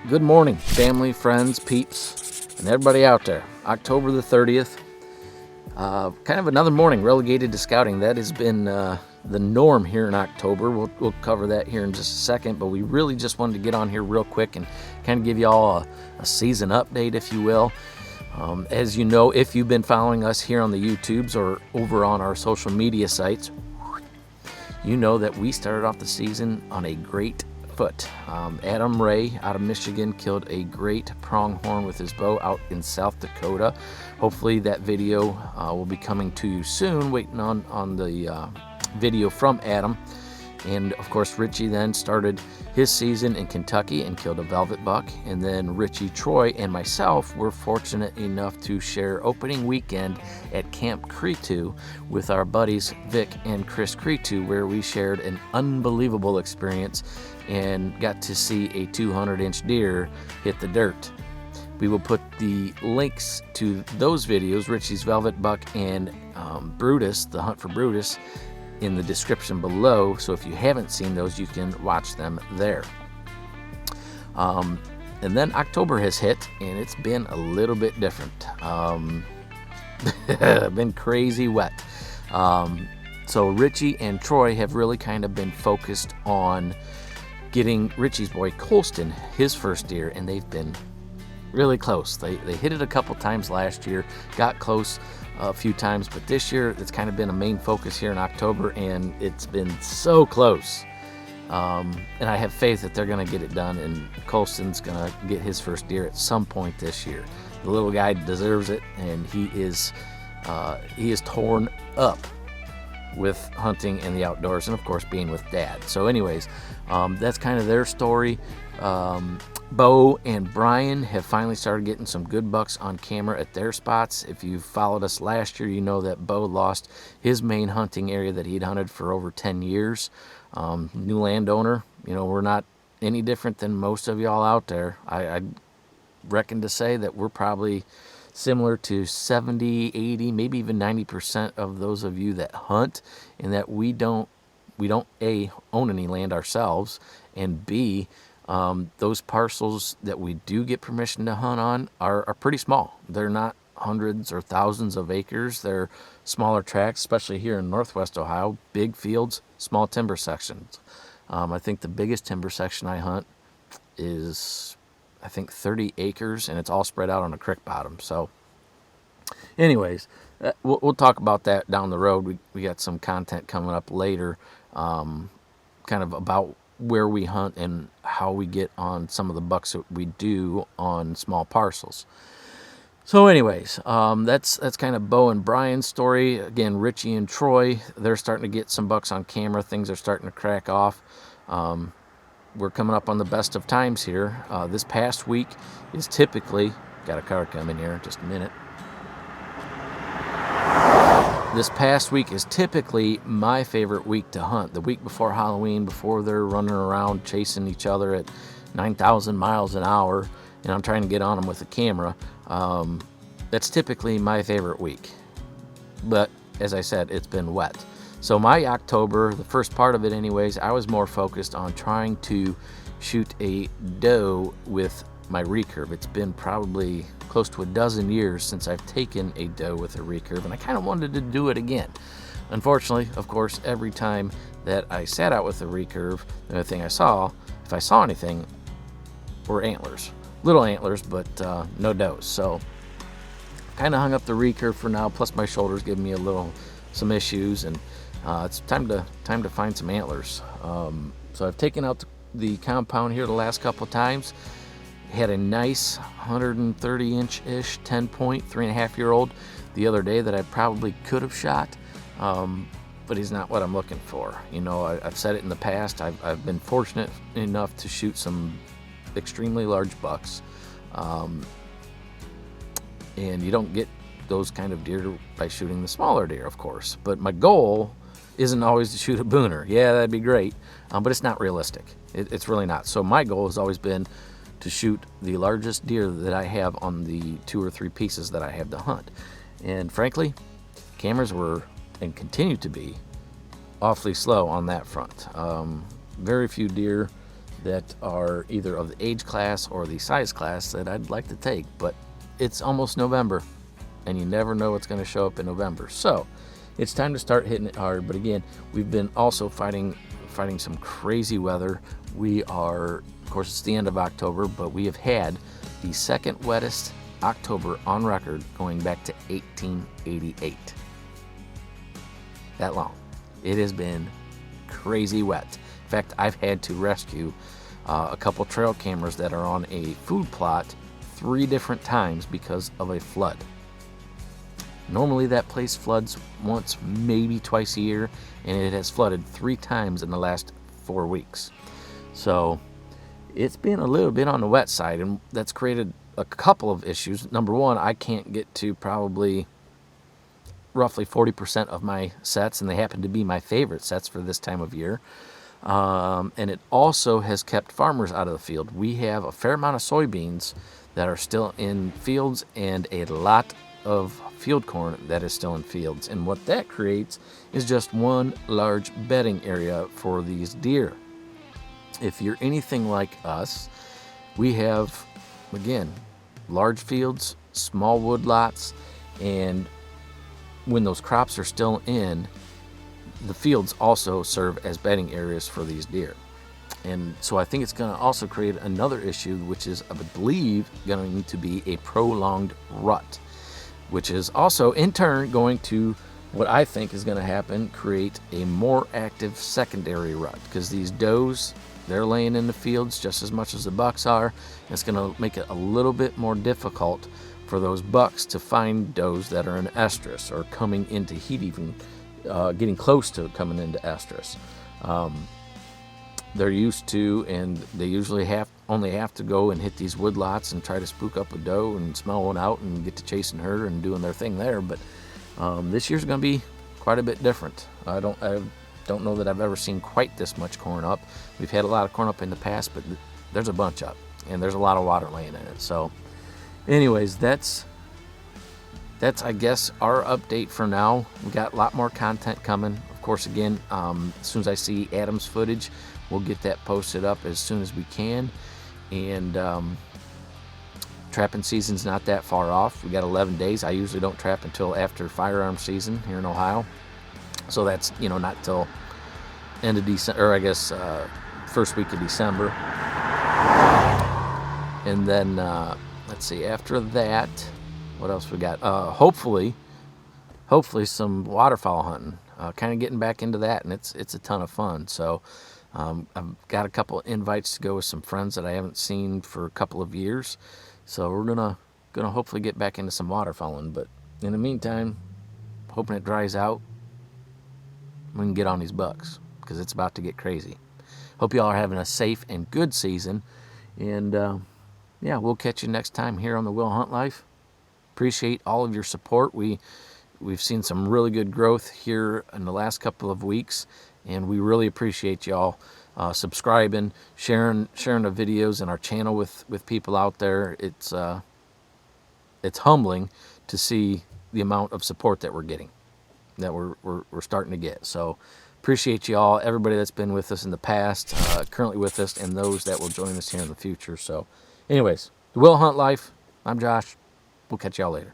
Good morning, family, friends, peeps, and everybody out there. October the 30th. Kind of another morning relegated to scouting. That has been the norm here in October. We'll cover that here in just a second, but we really just wanted to get on here real quick and kind of give you all a season update, if you will. As you know, if you've been following us here on the YouTubes or over on our social media sites, you know that we started off the season on a great foot. Adam Ray out of Michigan killed a great pronghorn with his bow out in South Dakota. Hopefully that video will be coming to you soon, waiting on the video from Adam. And of course Richie then started his season in Kentucky and killed a velvet buck. And then Richie, Troy, and myself were fortunate enough to share opening weekend at Camp Cretu with our buddies Vic and Chris Cretu, where we shared an unbelievable experience and got to see a 200-inch deer hit the dirt. We will put the links to those videos, Richie's velvet buck and Brutus, the hunt for Brutus, in the description below, so if you haven't seen those, you can watch them there. And then October has hit, and it's been a little bit different. Been crazy wet. So Richie and Troy have really kind of been focused on getting Richie's boy Colston his first deer, and they've been really close. They hit it a couple times last year, got close a few times, but this year it's kind of been a main focus here in October, and it's been so close. And I have faith that they're going to get it done, and Colston's going to get his first deer at some point this year. The little guy deserves it, and he is torn up with hunting and the outdoors, and of course being with Dad. So anyways, that's kind of their story. Bo and Brian have finally started getting some good bucks on camera at their spots. If you followed us last year, you know that Bo lost his main hunting area that he'd hunted for over 10 years. New landowner, we're not any different than most of y'all out there. I reckon to say that we're probably similar to 70, 80, maybe even 90% of those of you that hunt, in that we don't A, own any land ourselves, and B, those parcels that we do get permission to hunt on are pretty small. They're not hundreds or thousands of acres. They're smaller tracts, especially here in Northwest Ohio, big fields, small timber sections. I think the biggest timber section I hunt is, 30 acres, and it's all spread out on a creek bottom. So anyways, we'll talk about that down the road. We got some content coming up later, kind of about where we hunt and how we get on some of the bucks that we do on small parcels. So anyways, that's kind of Bo and Brian's story. Again, Richie and Troy, they're starting to get some bucks on camera. Things are starting to crack off. We're coming up on the best of times here. This past week is typically, got a car coming here, just a minute. This past week is typically my favorite week to hunt. The week before Halloween, before they're running around chasing each other at 9,000 miles an hour, and I'm trying to get on them with a camera. That's typically my favorite week. But as I said, it's been wet. So my October, the first part of it anyways, I was more focused on trying to shoot a doe with my recurve. It's been probably close to a dozen years since I've taken a doe with a recurve, and I kind of wanted to do it again. Unfortunately, of course, every time that I sat out with a recurve, the only thing I saw, if I saw anything, were antlers. Little antlers, but no does. So kind of hung up the recurve for now, plus my shoulder's giving me some issues, and it's time to find some antlers. So I've taken out the compound here the last couple of times. Had a nice 130-inch-ish 10-point 3.5-year-old the other day that I probably could have shot, but he's not what I'm looking for. I've said it in the past. I've been fortunate enough to shoot some extremely large bucks, and you don't get those kind of deer by shooting the smaller deer, of course. But my goal isn't always to shoot a booner. Yeah, that'd be great, but it's not realistic. It's really not. So my goal has always been to shoot the largest deer that I have on the 2 or 3 pieces that I have to hunt. And frankly, cameras were and continue to be awfully slow on that front. Very few deer that are either of the age class or the size class that I'd like to take. But it's almost November, and you never know what's going to show up in November. So it's time to start hitting it hard. But again, we've been also fighting some crazy weather. We are, of course, it's the end of October, but we have had the second wettest October on record going back to 1888. That long. It has been crazy wet. In fact, I've had to rescue a couple trail cameras that are on a food plot 3 different times because of a flood. Normally that place floods once, maybe twice a year, and it has flooded 3 times in the last 4 weeks. So it's been a little bit on the wet side, and that's created a couple of issues. Number one, I can't get to probably roughly 40% of my sets, and they happen to be my favorite sets for this time of year. And it also has kept farmers out of the field. We have a fair amount of soybeans that are still in fields and a lot of field corn that is still in fields. And what that creates is just one large bedding area for these deer. If you're anything like us, we have, again, large fields, small wood lots, and when those crops are still in, the fields also serve as bedding areas for these deer. And so I think it's going to also create another issue, which is, I believe, going to be a prolonged rut, which is also in turn going to, what I think is going to happen, create a more active secondary rut, because these does, they're laying in the fields just as much as the bucks are. It's going to make it a little bit more difficult for those bucks to find does that are in estrus or coming into heat, even getting close to coming into estrus. They're used to, and they usually only have to go and hit these wood lots and try to spook up a doe and smell one out and get to chasing her and doing their thing there. But this year's going to be quite a bit different. I don't know that I've ever seen quite this much corn up. We've had a lot of corn up in the past, but there's a bunch up, and there's a lot of water laying in it. So anyways, that's I guess our update for now. We got a lot more content coming. Of course, again, as soon as I see Adam's footage, we'll get that posted up as soon as we can. And trapping season's not that far off. We got 11 days. I usually don't trap until after firearm season here in Ohio. So that's, not till end of December, or I guess first week of December. And then let's see, after that, what else we got? Hopefully some waterfowl hunting. Kind of getting back into that, and it's a ton of fun. So I've got a couple invites to go with some friends that I haven't seen for a couple of years. So we're gonna hopefully get back into some waterfowling. But in the meantime, hoping it dries out, we can get on these bucks, because it's about to get crazy. Hope you all are having a safe and good season. And we'll catch you next time here on the Will Hunt Life. Appreciate all of your support. We've seen some really good growth here in the last couple of weeks, and we really appreciate y'all subscribing, sharing the videos and our channel with people out there. It's humbling to see the amount of support that we're getting, that we're starting to get. So appreciate y'all, everybody that's been with us in the past, currently with us, and those that will join us here in the future. So anyways, the Will Hunt Life, I'm Josh. We'll catch y'all later.